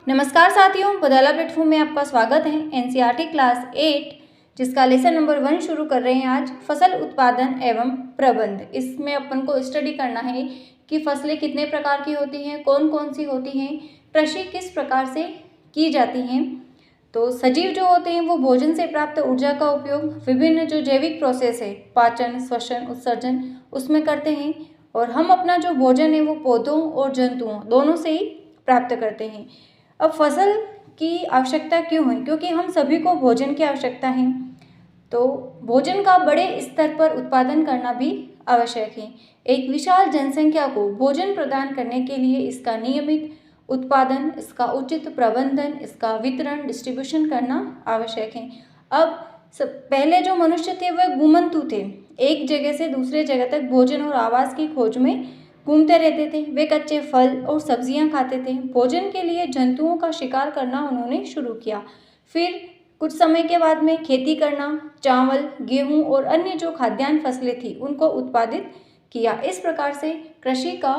नमस्कार साथियों, बदाला प्लेटफॉर्म में आपका स्वागत है। एनसीईआरटी क्लास 8 जिसका लेसन नंबर 1 शुरू कर रहे हैं आज, फसल उत्पादन एवं प्रबंध। इसमें अपन को स्टडी करना है कि फसलें कितने प्रकार की होती हैं, कौन कौन सी होती हैं, कृषि किस प्रकार से की जाती हैं। तो सजीव जो होते हैं वो भोजन से प्राप्त ऊर्जा का उपयोग विभिन्न जो जैविक प्रोसेस है, पाचन, श्वसन, उत्सर्जन, उसमें करते हैं। और हम अपना जो भोजन है वो पौधों और जंतुओं दोनों से ही प्राप्त करते हैं। अब फसल की आवश्यकता क्यों है? क्योंकि हम सभी को भोजन की आवश्यकता है, तो भोजन का बड़े स्तर पर उत्पादन करना भी आवश्यक है। एक विशाल जनसंख्या को भोजन प्रदान करने के लिए इसका नियमित उत्पादन, इसका उचित प्रबंधन, इसका वितरण, डिस्ट्रीब्यूशन करना आवश्यक है। अब पहले जो मनुष्य थे वह घुमंतु थे, एक जगह से दूसरे जगह तक भोजन और आवास की खोज में घूमते रहते थे। वे कच्चे फल और सब्जियां खाते थे। भोजन के लिए जंतुओं का शिकार करना उन्होंने शुरू किया। फिर कुछ समय के बाद में खेती करना, चावल, गेहूं और अन्य जो खाद्यान्न फसलें थी उनको उत्पादित किया। इस प्रकार से कृषि का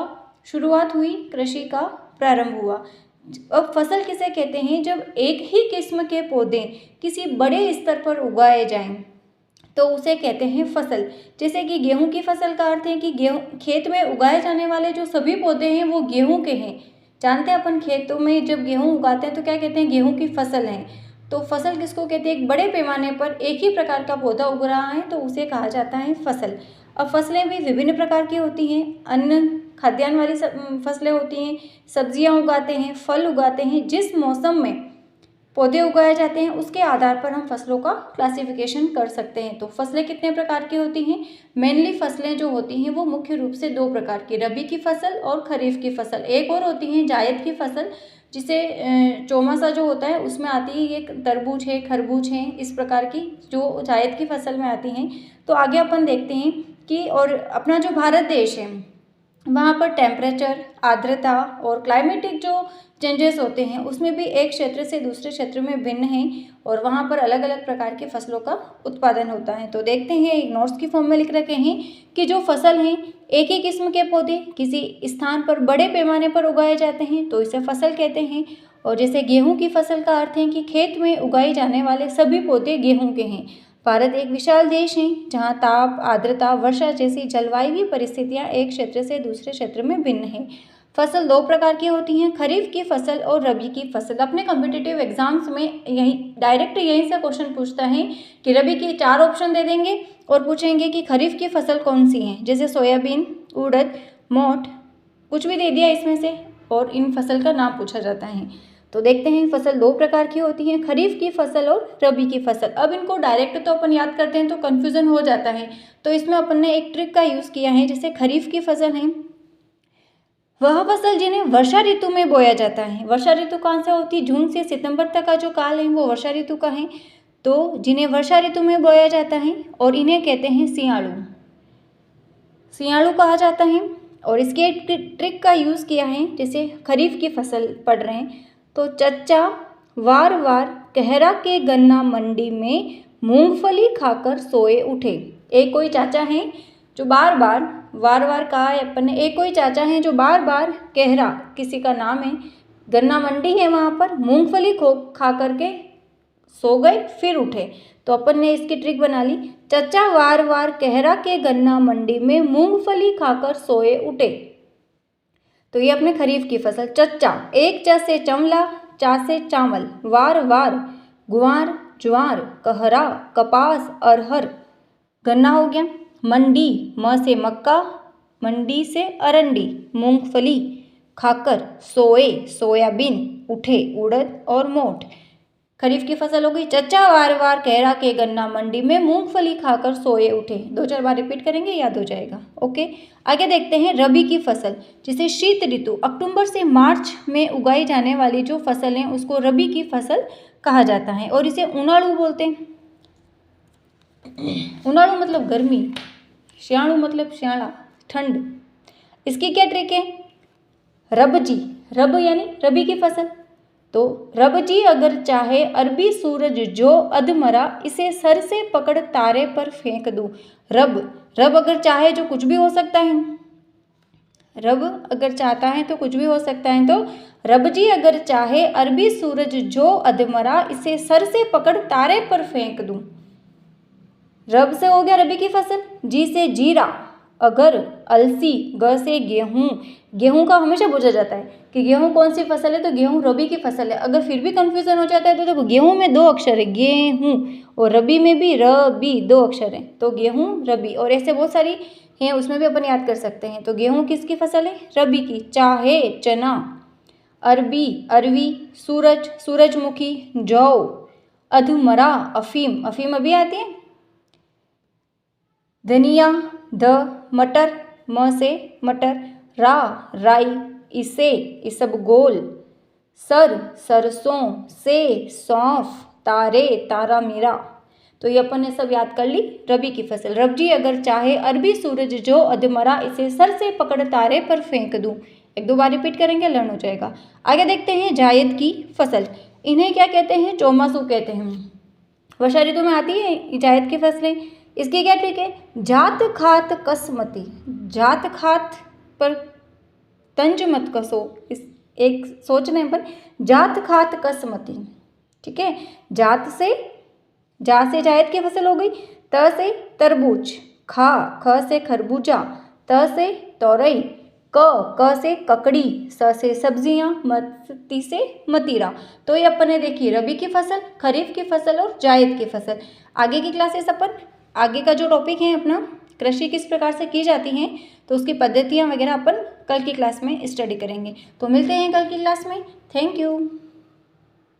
शुरुआत हुई, कृषि का प्रारंभ हुआ। अब फसल किसे कहते हैं? जब एक ही किस्म के पौधे किसी बड़े स्तर पर उगाए जाएं तो उसे कहते हैं फसल। जैसे कि गेहूं की फसल का अर्थ है कि गेहूं खेत में उगाए जाने वाले जो सभी पौधे हैं वो गेहूं के हैं। जानते हैं अपन खेतों में जब गेहूं उगाते हैं तो क्या कहते हैं? गेहूं की फसल है। तो फसल किसको कहते हैं? एक बड़े पैमाने पर एक ही प्रकार का पौधा उग रहा है तो उसे कहा जाता है फसल। अब फसलें भी विभिन्न प्रकार की होती हैं। अन्न खाद्यान्न वाली फसलें होती हैं, सब्जियां उगाते हैं, फल उगाते हैं। जिस मौसम में पौधे उगाए जाते हैं उसके आधार पर हम फसलों का क्लासिफिकेशन कर सकते हैं। तो फसलें कितने प्रकार की होती हैं? मेनली फसलें जो होती हैं वो मुख्य रूप से दो प्रकार की, रबी की फसल और खरीफ की फसल। एक और होती है जायद की फसल, जिसे चौमासा जो होता है उसमें आती है। ये तरबूज है, खरबूज है, इस प्रकार की जो जायद की फसल में आती हैं। तो आगे अपन देखते हैं कि और अपना जो भारत देश है वहाँ पर टेम्परेचर, आर्द्रता और क्लाइमेटिक जो चेंजेस होते हैं उसमें भी एक क्षेत्र से दूसरे क्षेत्र में भिन्न हैं और वहाँ पर अलग अलग प्रकार की फसलों का उत्पादन होता है। तो देखते हैं, एक नोट्स की फॉर्म में लिख रखे हैं कि जो फसल हैं, एक ही किस्म के पौधे किसी स्थान पर बड़े पैमाने पर उगाए जाते हैं तो इसे फसल कहते हैं। और जैसे गेहूँ की फसल का अर्थ है कि खेत में उगाए जाने वाले सभी पौधे गेहूँ के हैं। भारत एक विशाल देश है जहाँ ताप, आर्द्रता, वर्षा जैसी जलवायु परिस्थितियाँ एक क्षेत्र से दूसरे क्षेत्र में भिन्न हैं। फसल दो प्रकार की होती हैं, खरीफ की फसल और रबी की फसल। अपने कॉम्पिटिटिव एग्जाम्स में यहीं से क्वेश्चन पूछता है कि रबी की 4 ऑप्शन दे देंगे और पूछेंगे कि खरीफ की फसल कौन सी है। जैसे सोयाबीन, उड़द, मोठ, कुछ भी दे दिया इसमें से और इन फसल का नाम पूछा जाता है। तो देखते हैं, फसल दो प्रकार की होती है, खरीफ की फसल और रबी की फसल। अब इनको डायरेक्ट तो अपन याद करते हैं तो कन्फ्यूजन हो जाता है, तो इसमें अपन ने एक ट्रिक का यूज़ किया है। जैसे खरीफ की फसल है वह फसल जिन्हें वर्षा ऋतु में बोया जाता है। वर्षा ऋतु कहाँ से होती है? जून से सितंबर तक का जो काल है वो वर्षा ऋतु का है। तो जिन्हें वर्षा ऋतु में बोया जाता है और इन्हें कहते हैं सियाड़ू, सियाड़ू कहा जाता है। और इसके ट्रिक का यूज़ किया है। जैसे खरीफ की फसल पढ़ रहे हैं तो चच्चा वार वार कहरा के गन्ना मंडी में मूंगफली खाकर सोए उठे। एक कोई चाचा हैं जो बार बार कहा है अपन ने, एक कोई चाचा हैं जो बार बार, कहरा किसी का नाम है, गन्ना मंडी है वहाँ पर, मूंगफली खा करके सो गए फिर उठे। तो अपन ने इसकी ट्रिक बना ली, चच्चा वार वार कहरा के गन्ना मंडी में मूंगफली खाकर सोए उठे। तो ये अपने खरीफ की फसल। चच्चा, एक च से चमला, चा से चावल, वार वार गुआर, ज्वार, कहरा, कपास, अरहर, गन्ना हो गया। मंडी, म से मक्का, मंडी से अरंडी, मूंगफली, खाकर, सोए, सोयाबीन, उठे, उड़द और मोठ। खरीफ की फसल हो गई। चच्चा वार वार कहरा के गन्ना मंडी में मूंगफली खाकर सोए उठे। 2-4 बार रिपीट करेंगे, याद हो जाएगा। ओके, आगे देखते हैं रबी की फसल। जिसे शीत ऋतु अक्टूबर से मार्च में उगाई जाने वाली जो फसल है उसको रबी की फसल कहा जाता है और इसे उनाड़ू बोलते हैं। उनाड़ू मतलब गर्मी, श्याणु मतलब श्याला, ठंड। इसकी क्या ट्रिक है? रबजी, रब यानी रबी की फसल। तो रब जी अगर चाहे अरबी सूरज जो अधमरा, इसे सर से पकड़ तारे पर फेंक दूं। रब, रब अगर चाहे जो कुछ भी हो सकता है। रब अगर चाहता है तो कुछ भी हो सकता है, तो रब जी अगर चाहे अरबी सूरज जो अधमरा, इसे सर से पकड़ तारे पर फेंक दूं। रब से हो गया रबी की फसल, जी से जीरा, अगर, अलसी, ग से गेहूं। गेहूं का हमेशा पूछा जाता है कि गेहूं कौन सी फसल है, तो गेहूं रबी की फसल है। अगर फिर भी कंफ्यूजन हो जाता है तो देखो गेहूं में 2 अक्षर है गेहूं, और रबी में भी रबी 2 अक्षर है, तो गेहूं रबी, और ऐसे बहुत सारी हैं उसमें भी अपन याद कर सकते हैं। तो गेहूं किसकी फसल है, रबी की। चाहे चना, अरबी अरवी, सूरज सूरजमुखी, जौ, अधमरा अफीम, अफीम अभी आती है, धनिया, ध, मटर, म से मटर, रा राई, इसे इसबगोल, सर सरसों, से सौंफ, तारे तारा मीरा। तो ये अपन ने सब याद कर ली रबी की फसल। रब जी अगर चाहे अरबी सूरज जो अधमरा, इसे सर से पकड़ तारे पर फेंक दूं। 1-2 बार रिपीट करेंगे, लर्न हो जाएगा। आगे देखते हैं जायद की फसल। इन्हें क्या कहते हैं, चौमासू कहते हैं। वर्षा ऋतु में आती है जायद की फसलें। इसकी क्या ट्रिक है, जात खात कसमती, जात खात पर तंज मत कसो, इस एक सोचने पर, जात खात कसमती, ठीक है। जात से, जा से जायद की फसल हो गई, त से तरबूज, खा, ख से खरबूजा, त से तोरई, क से ककड़ी, स से सब्जियां, मती से मतीरा। तो ये अपन ने देखी रबी की फसल, खरीफ की फसल और जायद की फसल। आगे की क्लासेस अपन, आगे का जो टॉपिक है अपना कृषि किस प्रकार से की जाती हैं, तो उसकी पद्धतियाँ वगैरह अपन कल की क्लास में स्टडी करेंगे। तो मिलते हैं कल की क्लास में। Thank you.